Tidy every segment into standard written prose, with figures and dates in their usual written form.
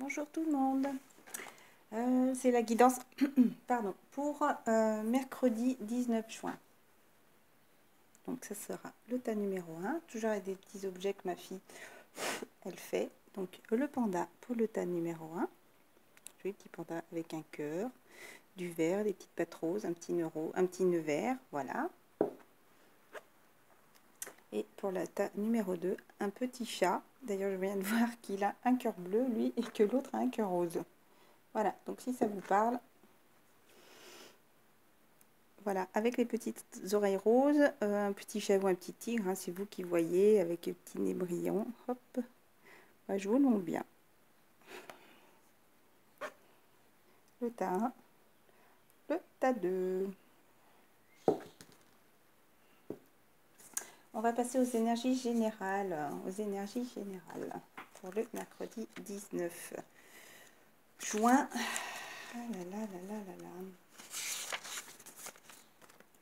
Bonjour tout le monde. C'est la guidance pardon, pour mercredi 19 juin. Donc ça sera le tas numéro 1, toujours avec des petits objets que ma fille elle fait. Donc le panda pour le tas numéro 1. Le petit panda avec un cœur, du vert, des petites pattes roses, un petit nœud vert, voilà. Et pour le tas numéro 2, un petit chat. D'ailleurs, je viens de voir qu'il a un cœur bleu, lui, et que l'autre a un cœur rose. Voilà, donc si ça vous parle, voilà, avec les petites oreilles roses, un petit chat ou un petit tigre, hein, c'est vous qui voyez, avec le petit nez brillant. Hop, ouais, je vous le montre bien. Le tas 1, le tas 2. On va passer aux énergies générales, pour le mercredi 19 juin. Ah là là là là là là.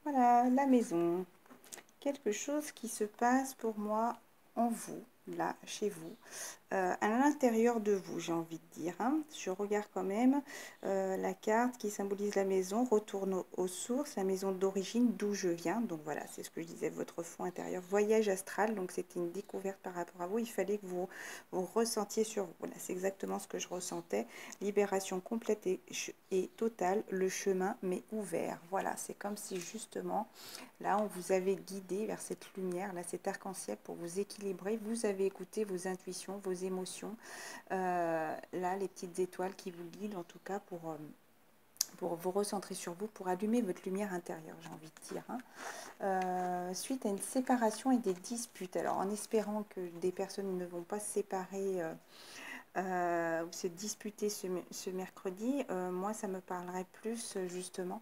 Voilà, la maison. Quelque chose qui se passe pour moi en vous, là, chez vous, à l'intérieur de vous, j'ai envie de dire. Hein. Je regarde quand même la carte qui symbolise la maison, retourne aux sources, la maison d'origine, d'où je viens. Donc voilà, c'est ce que je disais, votre fond intérieur, voyage astral. Donc c'était une découverte par rapport à vous. Il fallait que vous ressentiez sur vous. Voilà, c'est exactement ce que je ressentais. Libération complète et totale, le chemin m'est ouvert. Voilà, c'est comme si justement, là, on vous avait guidé vers cette lumière, là, cet arc-en-ciel pour vous équilibrer. Vous avez écouté vos intuitions, vos émotions. Là, les petites étoiles qui vous guident, en tout cas, pour vous recentrer sur vous, pour allumer votre lumière intérieure, j'ai envie de dire. Hein. Suite à une séparation et des disputes. Alors, en espérant que des personnes ne vont pas se séparer ou se disputer ce mercredi, moi, ça me parlerait plus, justement.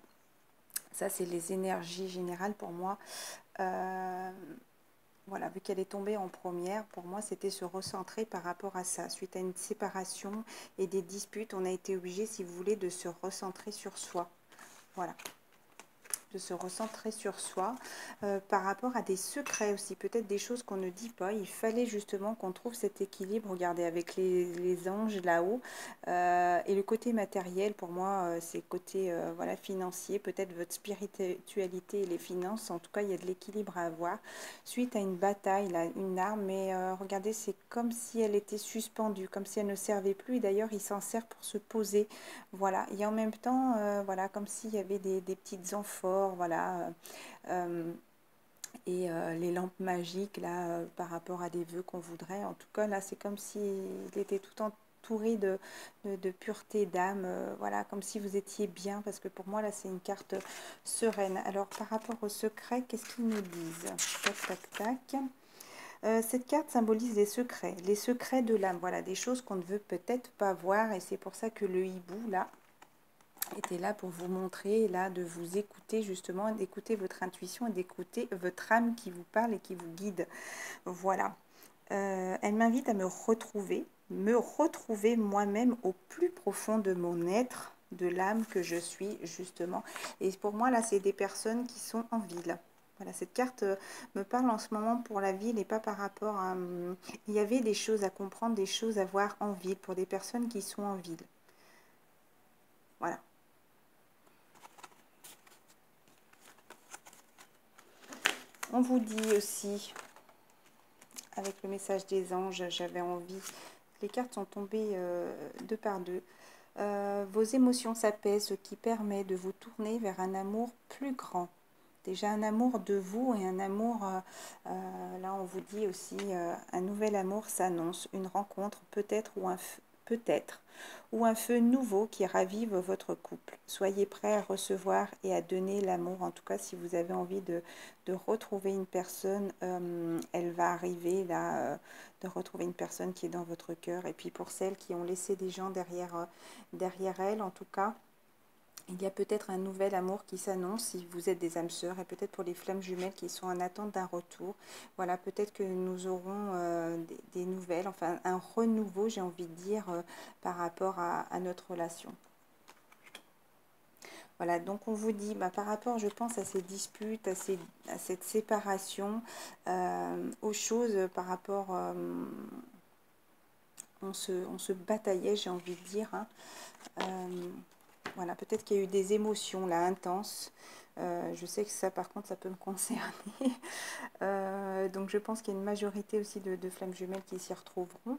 Ça, c'est les énergies générales pour moi. Voilà, vu qu'elle est tombée en première, pour moi, c'était se recentrer par rapport à ça. Suite à une séparation et des disputes, on a été obligé, si vous voulez, de se recentrer sur soi. Voilà. De se recentrer sur soi par rapport à des secrets aussi, peut-être des choses qu'on ne dit pas. Il fallait justement qu'on trouve cet équilibre, regardez, avec les anges là-haut et le côté matériel, pour moi, c'est le côté voilà, financier, peut-être votre spiritualité et les finances. En tout cas, il y a de l'équilibre à avoir. Suite à une bataille, là, une arme, mais regardez, c'est comme si elle était suspendue, comme si elle ne servait plus. Et d'ailleurs, il s'en sert pour se poser. Voilà, et en même temps, voilà, comme s'il y avait des petites amphores, voilà, et les lampes magiques, là, par rapport à des vœux qu'on voudrait. En tout cas, là, c'est comme s'il était tout entouré de pureté d'âme, voilà, comme si vous étiez bien, parce que pour moi, là, c'est une carte sereine. Alors, par rapport au secret, qu'est-ce qu'ils nous disent? Tac, tac, tac. Cette carte symbolise les secrets de l'âme, voilà, des choses qu'on ne veut peut-être pas voir, et c'est pour ça que le hibou, là, était là pour vous montrer, là, de vous écouter justement, d'écouter votre intuition et d'écouter votre âme qui vous parle et qui vous guide. Voilà. Elle m'invite à me retrouver moi-même au plus profond de mon être, de l'âme que je suis justement. Et pour moi, là, c'est des personnes qui sont en ville. Voilà, cette carte me parle en ce moment pour la ville et pas par rapport à... il y avait des choses à comprendre, des choses à voir en ville, pour des personnes qui sont en ville. Voilà. On vous dit aussi, avec le message des anges, j'avais envie, les cartes sont tombées deux par deux. Vos émotions s'apaisent, ce qui permet de vous tourner vers un amour plus grand. Déjà un amour de vous et un amour, là on vous dit aussi, un nouvel amour s'annonce, une rencontre peut-être ou un feu nouveau qui ravive votre couple. Soyez prêts à recevoir et à donner l'amour. En tout cas, si vous avez envie de retrouver une personne, elle va arriver là, de retrouver une personne qui est dans votre cœur. Et puis pour celles qui ont laissé des gens derrière elles, en tout cas, il y a peut-être un nouvel amour qui s'annonce si vous êtes des âmes sœurs, et peut-être pour les flammes jumelles qui sont en attente d'un retour. Voilà, peut-être que nous aurons des nouvelles, enfin un renouveau, j'ai envie de dire, par rapport à notre relation. Voilà, donc on vous dit, par rapport, je pense, à ces disputes, à cette séparation, aux choses par rapport on se bataillait, j'ai envie de dire, hein. Voilà, peut-être qu'il y a eu des émotions là intenses. Je sais que ça, par contre, ça peut me concerner. Donc je pense qu'il y a une majorité aussi de flammes jumelles qui s'y retrouveront.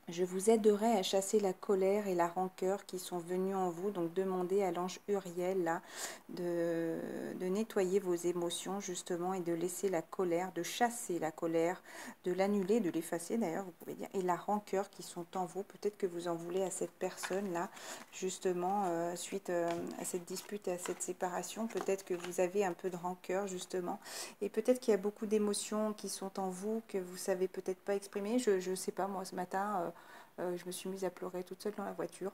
Je vous aiderai à chasser la colère et la rancœur qui sont venues en vous. Donc demandez à l'ange Uriel là, de nettoyer vos émotions justement et de laisser la colère, de chasser la colère, de l'annuler, de l'effacer d'ailleurs, vous pouvez dire, et la rancœur qui sont en vous. Peut-être que vous en voulez à cette personne là, justement, suite à cette dispute et à cette séparation. Peut-être que vous avez un peu de rancœur justement. Et peut-être qu'il y a beaucoup d'émotions qui sont en vous que vous savez peut-être pas exprimer. Je sais pas, moi ce matin, je me suis mise à pleurer toute seule dans la voiture.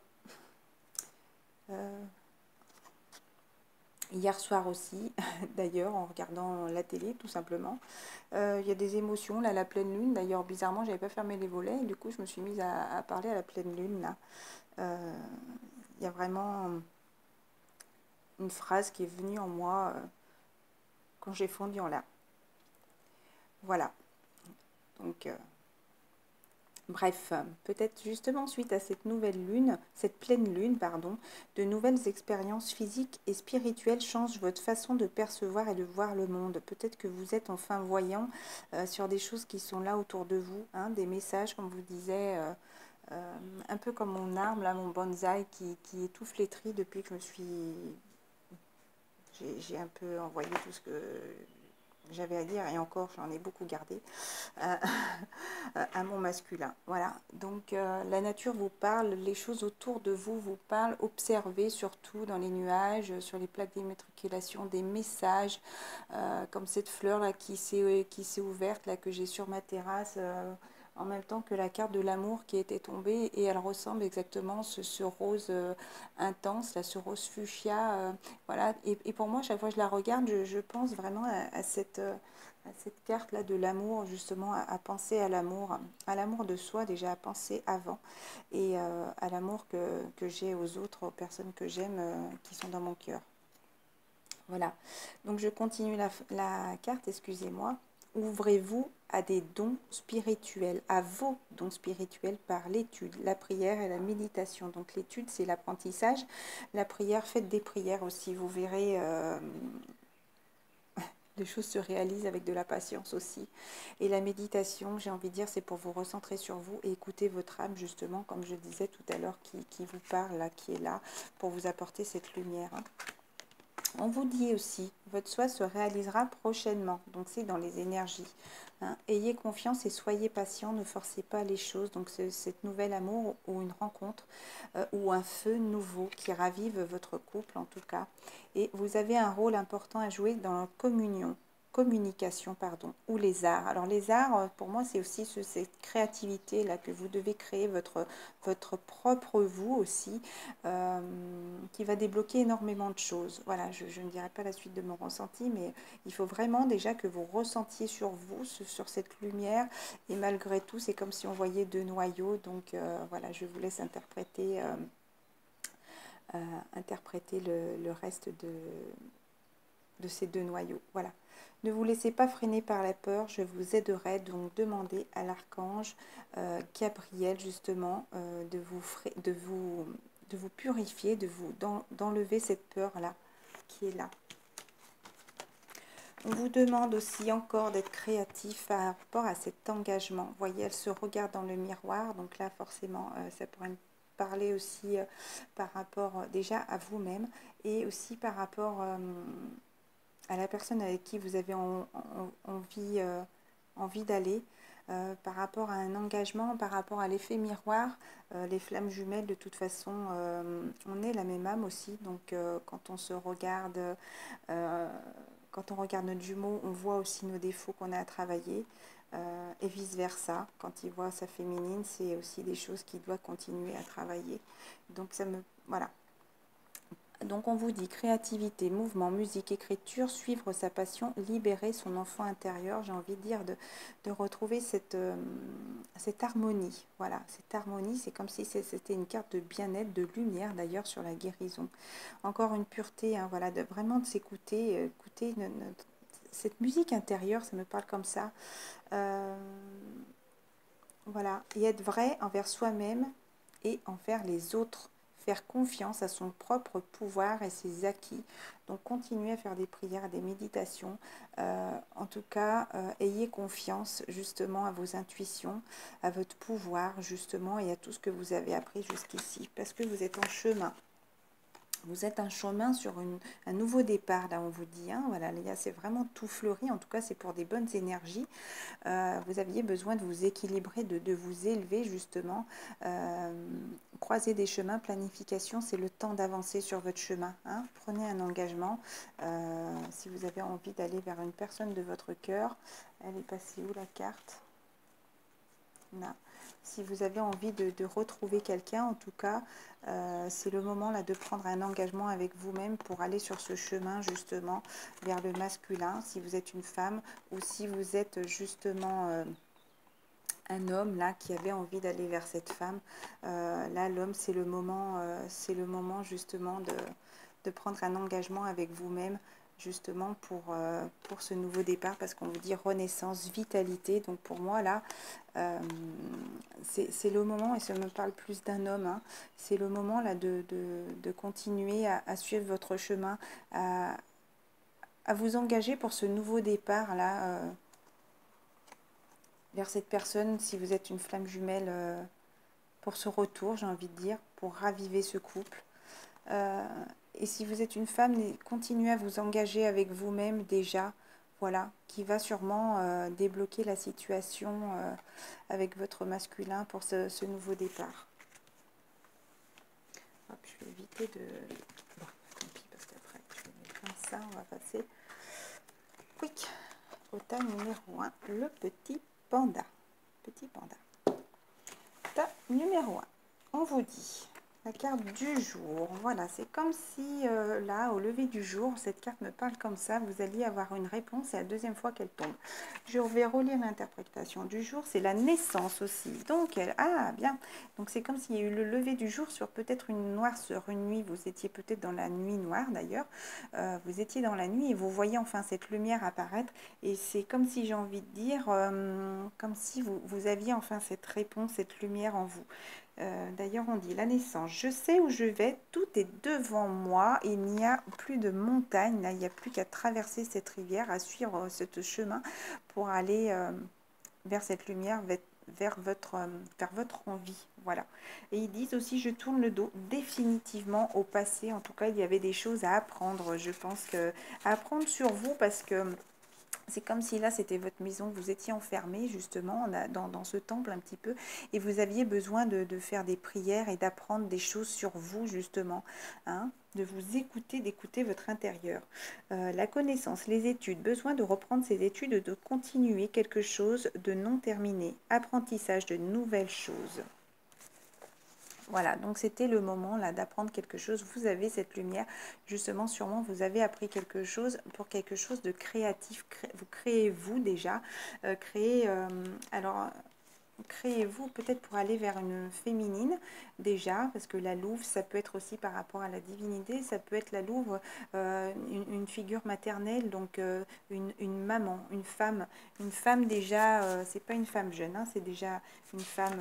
Hier soir aussi, d'ailleurs, en regardant la télé, tout simplement. Il y a des émotions, là, la pleine lune. D'ailleurs, bizarrement, j'avais pas fermé les volets. Et du coup, je me suis mise à parler à la pleine lune, là. Il y a vraiment une phrase qui est venue en moi quand j'ai fondu en larmes. Voilà. Donc... bref, peut-être justement suite à cette nouvelle lune, cette pleine lune, pardon, de nouvelles expériences physiques et spirituelles changent votre façon de percevoir et de voir le monde. Peut-être que vous êtes enfin voyant sur des choses qui sont là autour de vous, hein, des messages, comme vous disais, un peu comme mon arbre, là, mon bonsaï, qui est tout flétri depuis que je me suis... J'ai un peu envoyé tout ce que j'avais à dire, et encore j'en ai beaucoup gardé à mon masculin. Voilà, donc la nature vous parle, les choses autour de vous vous parlent. Observez surtout dans les nuages, sur les plaques d'immatriculation, des messages comme cette fleur là qui s'est ouverte là, que j'ai sur ma terrasse, en même temps que la carte de l'amour qui était tombée, et elle ressemble exactement ce rose intense, là, ce rose fuchsia, voilà. Et pour moi, chaque fois que je la regarde, je pense vraiment à cette carte là de l'amour, justement, à penser à l'amour de soi déjà, à penser avant, et à l'amour que j'ai aux autres, aux personnes que j'aime, qui sont dans mon cœur. Voilà, donc je continue la carte, excusez-moi. Ouvrez-vous à des dons spirituels, à vos dons spirituels par l'étude, la prière et la méditation. Donc l'étude, c'est l'apprentissage. La prière, faites des prières aussi. Vous verrez, les choses se réalisent avec de la patience aussi. Et la méditation, j'ai envie de dire, c'est pour vous recentrer sur vous et écouter votre âme, justement, comme je disais tout à l'heure, qui vous parle, là, qui est là, pour vous apporter cette lumière, hein. On vous dit aussi, votre souhait se réalisera prochainement. Donc c'est dans les énergies, hein. Ayez confiance et soyez patient, ne forcez pas les choses. Donc cette nouvel amour ou une rencontre ou un feu nouveau qui ravive votre couple en tout cas. Et vous avez un rôle important à jouer dans la communication, pardon, ou les arts. Alors les arts, pour moi, c'est aussi cette créativité là que vous devez créer, votre propre vous aussi, qui va débloquer énormément de choses. Voilà, je ne dirai pas la suite de mon ressenti, mais il faut vraiment déjà que vous ressentiez sur vous, sur cette lumière, et malgré tout, c'est comme si on voyait deux noyaux. Donc voilà, je vous laisse interpréter, le reste de ces deux noyaux. Voilà. Ne vous laissez pas freiner par la peur, je vous aiderai. Donc demandez à l'archange Gabriel justement de vous purifier, d'enlever cette peur-là qui est là. On vous demande aussi encore d'être créatif par rapport à cet engagement. Vous voyez, elle se regarde dans le miroir, donc là forcément ça pourrait parler aussi par rapport déjà à vous-même, et aussi par rapport à la personne avec qui vous avez envie d'aller, par rapport à un engagement, par rapport à l'effet miroir, les flammes jumelles, de toute façon, on est la même âme aussi. Donc quand on se regarde, quand on regarde notre jumeau, on voit aussi nos défauts qu'on a à travailler, et vice-versa. Quand il voit sa féminine, c'est aussi des choses qu'il doit continuer à travailler. Donc voilà. Donc on vous dit créativité, mouvement, musique, écriture, suivre sa passion, libérer son enfant intérieur. J'ai envie de dire de retrouver cette harmonie. Voilà, cette harmonie, c'est comme si c'était une carte de bien-être, de lumière d'ailleurs sur la guérison. Encore une pureté, hein, voilà, vraiment de s'écouter, écouter cette musique intérieure, ça me parle comme ça. Voilà, et être vrai envers soi-même et envers les autres. Faire confiance à son propre pouvoir et ses acquis. Donc, continuez à faire des prières, des méditations. En tout cas, ayez confiance justement à vos intuitions, à votre pouvoir justement et à tout ce que vous avez appris jusqu'ici. Parce que vous êtes en chemin. Vous êtes un chemin sur un nouveau départ, là on vous dit, hein, voilà, les gars, c'est vraiment tout fleuri, en tout cas c'est pour des bonnes énergies. Vous aviez besoin de vous équilibrer, de vous élever justement, croiser des chemins, planification, c'est le temps d'avancer sur votre chemin, hein. Prenez un engagement, si vous avez envie d'aller vers une personne de votre cœur, elle est passée où la carte? Là. Si vous avez envie de retrouver quelqu'un, en tout cas, c'est le moment là de prendre un engagement avec vous-même pour aller sur ce chemin justement vers le masculin, si vous êtes une femme ou si vous êtes justement un homme là qui avait envie d'aller vers cette femme. Là, l'homme, c'est le moment justement de prendre un engagement avec vous-même justement pour ce nouveau départ, parce qu'on vous dit renaissance, vitalité. Donc pour moi là, c'est le moment, et ça me parle plus d'un homme, hein, c'est le moment là de continuer à suivre votre chemin, à vous engager pour ce nouveau départ là, vers cette personne, si vous êtes une flamme jumelle, pour ce retour, j'ai envie de dire, pour raviver ce couple. Et si vous êtes une femme, continuez à vous engager avec vous-même déjà, voilà, qui va sûrement débloquer la situation avec votre masculin pour ce nouveau départ. Hop, je vais éviter de... Bon, tant pis, parce qu'après, je vais mettre comme ça, on va passer. Quick, au tas numéro 1, le petit panda. Petit panda. Tas numéro 1, on vous dit... La carte du jour, voilà, c'est comme si là, au lever du jour, cette carte me parle comme ça, vous alliez avoir une réponse, c'est la deuxième fois qu'elle tombe. Je vais relire l'interprétation du jour, c'est la naissance aussi. Donc, bien, donc c'est comme s'il y a eu le lever du jour sur peut-être une noirceur, une nuit, vous étiez peut-être dans la nuit noire d'ailleurs, vous étiez dans la nuit et vous voyez enfin cette lumière apparaître, et c'est comme si, j'ai envie de dire, comme si vous aviez enfin cette réponse, cette lumière en vous. D'ailleurs, on dit la naissance. Je sais où je vais, tout est devant moi. Il n'y a plus de montagne. Là, il n'y a plus qu'à traverser cette rivière, à suivre ce chemin pour aller vers cette lumière, vers votre envie. Voilà. Et ils disent aussi, je tourne le dos définitivement au passé. En tout cas, il y avait des choses à apprendre. Je pense que à apprendre sur vous, parce que c'est comme si là, c'était votre maison, vous étiez enfermé justement dans ce temple un petit peu, et vous aviez besoin de faire des prières et d'apprendre des choses sur vous justement, hein, de vous écouter, d'écouter votre intérieur. La connaissance, les études, besoin de reprendre ses études, de continuer quelque chose de non terminé, apprentissage de nouvelles choses. Voilà, donc c'était le moment là d'apprendre quelque chose. Vous avez cette lumière, justement, sûrement vous avez appris quelque chose pour quelque chose de créatif. Vous créez vous déjà, alors créez-vous peut-être pour aller vers une féminine déjà, parce que la louve, ça peut être aussi par rapport à la divinité, ça peut être la louve, une figure maternelle, donc une maman, une femme déjà, c'est pas une femme jeune, hein, c'est déjà une femme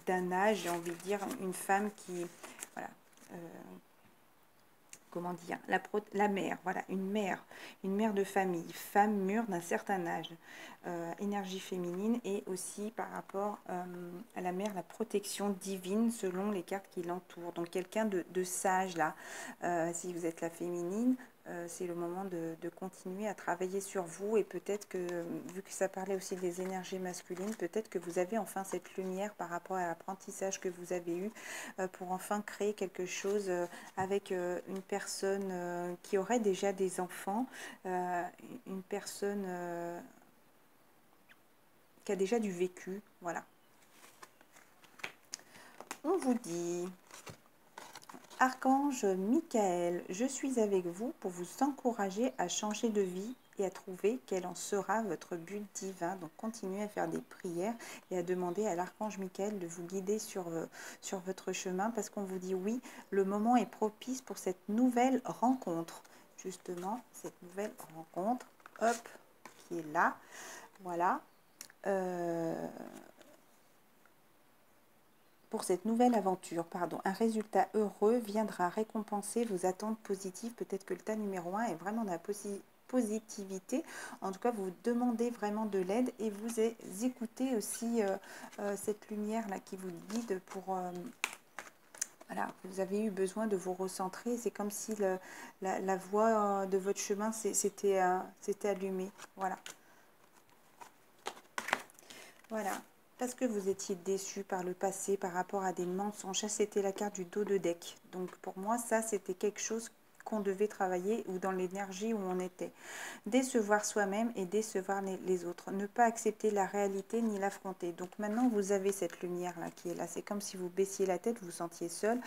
d'un âge, j'ai envie de dire, une femme qui, voilà, comment dire, la mère, voilà, une mère de famille, femme mûre d'un certain âge, énergie féminine, et aussi par rapport à la mère, la protection divine selon les cartes qui l'entourent. Donc quelqu'un de sage là, si vous êtes la féminine, c'est le moment de continuer à travailler sur vous, et peut-être que, vu que ça parlait aussi des énergies masculines, peut-être que vous avez enfin cette lumière par rapport à l'apprentissage que vous avez eu pour enfin créer quelque chose avec une personne qui aurait déjà des enfants, une personne qui a déjà du vécu, voilà. On vous dit... Archange Michael, je suis avec vous pour vous encourager à changer de vie et à trouver quel en sera votre but divin. Donc continuez à faire des prières et à demander à l'archange Michael de vous guider sur votre chemin, parce qu'on vous dit oui, le moment est propice pour cette nouvelle rencontre. Justement, cette nouvelle rencontre, hop, qui est là, voilà. pour cette nouvelle aventure, pardon, un résultat heureux viendra récompenser vos attentes positives. Peut-être que le tas numéro 1 est vraiment dans la positivité. En tout cas, vous demandez vraiment de l'aide et vous écoutez aussi cette lumière-là qui vous guide pour... voilà, vous avez eu besoin de vous recentrer. C'est comme si la voie de votre chemin s'était allumée. Voilà. Voilà. Parce que vous étiez déçu par le passé par rapport à des mensonges. Ça, c'était la carte du dos de deck. Donc, pour moi, ça, c'était quelque chose qu'on devait travailler ou dans l'énergie où on était. Décevoir soi-même et décevoir les autres. Ne pas accepter la réalité ni l'affronter. Donc maintenant, vous avez cette lumière-là qui est là. C'est comme si vous baissiez la tête, vous vous sentiez seul,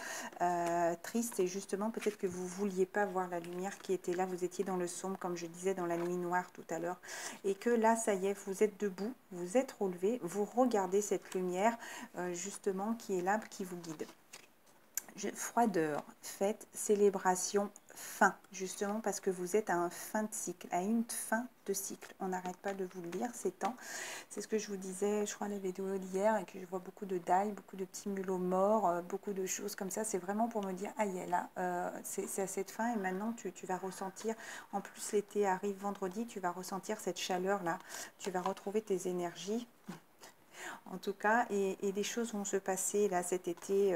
triste. Et justement, peut-être que vous ne vouliez pas voir la lumière qui était là. Vous étiez dans le sombre, comme je disais, dans la nuit noire tout à l'heure. Et que là, ça y est, vous êtes debout, vous êtes relevé, vous regardez cette lumière, justement, qui est là, qui vous guide. Froideur, fête, célébration, fin, justement parce que vous êtes à un fin de cycle, à une fin de cycle. On n'arrête pas de vous le dire, c'est temps. C'est ce que je vous disais, je crois, à la vidéo d'hier, et que je vois beaucoup de dailles, beaucoup de petits mulots morts, beaucoup de choses comme ça. C'est vraiment pour me dire, ah, là, c'est à cette fin, et maintenant tu vas ressentir, en plus l'été arrive vendredi, tu vas ressentir cette chaleur-là, tu vas retrouver tes énergies. En tout cas, et les choses vont se passer là cet été,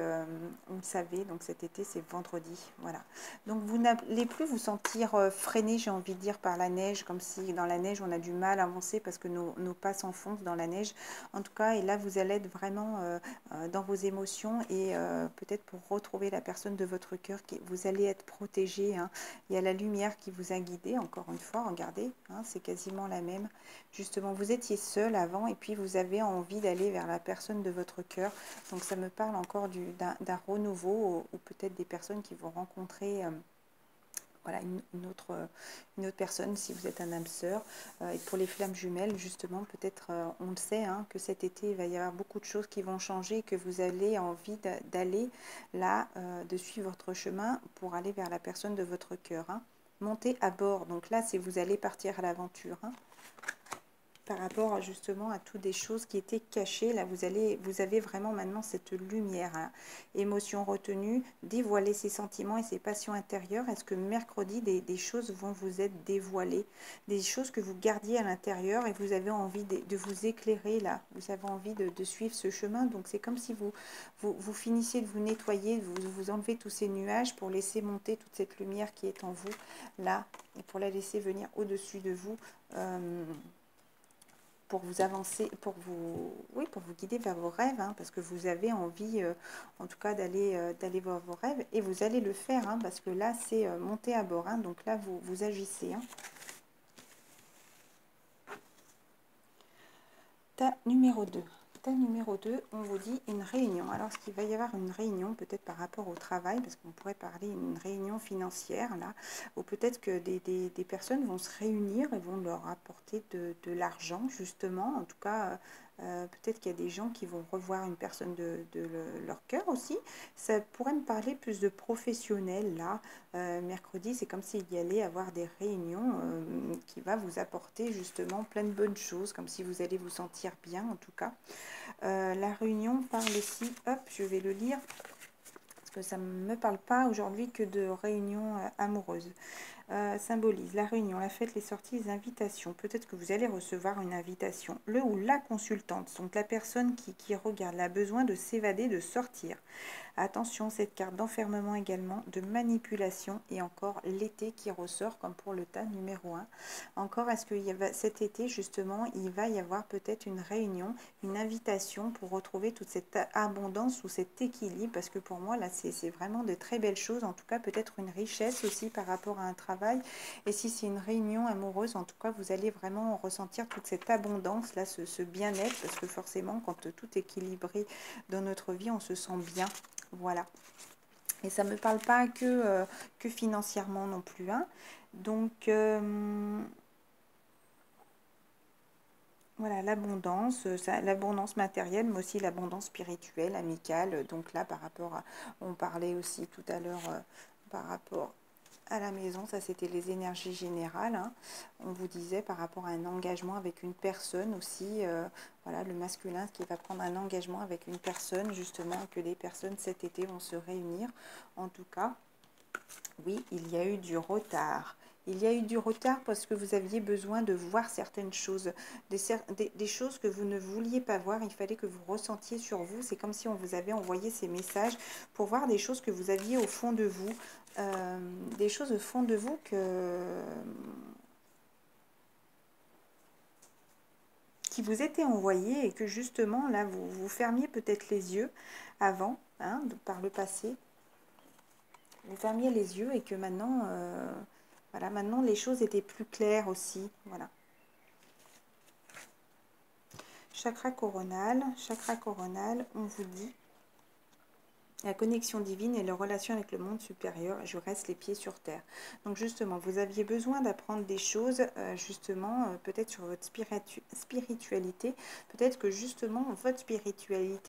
vous le savez, donc cet été c'est vendredi, voilà. Donc vous n'allez plus vous sentir freiné, j'ai envie de dire, par la neige, comme si dans la neige on a du mal à avancer parce que nos pas s'enfoncent dans la neige. En tout cas, et là vous allez être vraiment dans vos émotions et peut-être pour retrouver la personne de votre cœur, vous allez être protégé, hein. Il y a la lumière qui vous a guidé, encore une fois, regardez, hein, c'est quasiment la même. Justement, vous étiez seul avant et puis vous avez envie d'aller vers la personne de votre cœur. Donc ça me parle encore d'un renouveau ou peut-être des personnes qui vont rencontrer voilà, une autre personne si vous êtes un âme sœur. Et pour les flammes jumelles, justement, peut-être, on le sait, hein, que cet été, il va y avoir beaucoup de choses qui vont changer et que vous avez envie d'aller là, de suivre votre chemin pour aller vers la personne de votre cœur. Hein. Montez à bord. Donc là, c'est vous allez partir à l'aventure. Hein. Par rapport justement à toutes des choses qui étaient cachées, là vous avez vraiment maintenant cette lumière, hein. Émotion retenue, dévoiler ses sentiments et ses passions intérieures. Est-ce que mercredi des choses vont vous être dévoilées, des choses que vous gardiez à l'intérieur et vous avez envie de vous éclairer là, vous avez envie de suivre ce chemin. Donc c'est comme si vous finissiez de vous nettoyer, vous enlevez tous ces nuages pour laisser monter toute cette lumière qui est en vous là et pour la laisser venir au-dessus de vous. Pour vous avancer, pour vous guider vers vos rêves, hein, parce que vous avez envie, en tout cas, d'aller vers vos rêves, et vous allez le faire, hein, parce que là, c'est monter à bord, hein, donc là, vous agissez. Hein. Tas numéro 2. Tas numéro 2, on vous dit une réunion. Alors, est-ce qu'il va y avoir une réunion, peut-être par rapport au travail, parce qu'on pourrait parler d'une réunion financière, là, ou peut-être que des personnes vont se réunir et vont leur apporter de l'argent, justement. En tout cas, peut-être qu'il y a des gens qui vont revoir une personne de leur cœur aussi. Ça pourrait me parler plus de professionnels, là. Mercredi, c'est comme s'il y allait avoir des réunions qui va vous apporter justement plein de bonnes choses, comme si vous allez vous sentir bien en tout cas. La réunion parle aussi, hop, je vais le lire, parce que ça ne me parle pas aujourd'hui que de réunion amoureuse. Symbolise la réunion, la fête, les sorties, les invitations. Peut-être que vous allez recevoir une invitation. Le ou la consultante, donc la personne qui regarde, a besoin de s'évader, de sortir. Attention, cette carte d'enfermement également, de manipulation et encore l'été qui ressort comme pour le tas numéro 1. Encore, est-ce que cet été, justement, il va y avoir peut-être une réunion, une invitation pour retrouver toute cette abondance ou cet équilibre, parce que pour moi, là, c'est vraiment de très belles choses, en tout cas, peut-être une richesse aussi par rapport à un travail. Et si c'est une réunion amoureuse, en tout cas, vous allez vraiment ressentir toute cette abondance, là, ce bien-être, parce que forcément, quand tout est équilibré dans notre vie, on se sent bien. Voilà. Et ça ne me parle pas que financièrement non plus. Hein. Donc, voilà, l'abondance matérielle, mais aussi l'abondance spirituelle, amicale. Donc là, par rapport à... On parlait aussi tout à l'heure par rapport à la maison, ça c'était les énergies générales, hein. On vous disait par rapport à un engagement avec une personne aussi, voilà, le masculin qui va prendre un engagement avec une personne, justement, que les personnes cet été vont se réunir. En tout cas, oui, il y a eu du retard. Il y a eu du retard parce que vous aviez besoin de voir certaines choses, des choses que vous ne vouliez pas voir. Il fallait que vous ressentiez sur vous. C'est comme si on vous avait envoyé ces messages pour voir des choses que vous aviez au fond de vous. Des choses au fond de vous qui vous étaient envoyées et que justement, là, vous fermiez peut-être les yeux avant, hein, par le passé. Vous fermiez les yeux et que maintenant... voilà, maintenant les choses étaient plus claires aussi. Voilà. Chakra coronal, on vous dit la connexion divine et la relation avec le monde supérieur. Je reste les pieds sur terre. Donc justement, vous aviez besoin d'apprendre des choses, justement, peut-être sur votre spiritualité. Peut-être que justement, votre spiritualité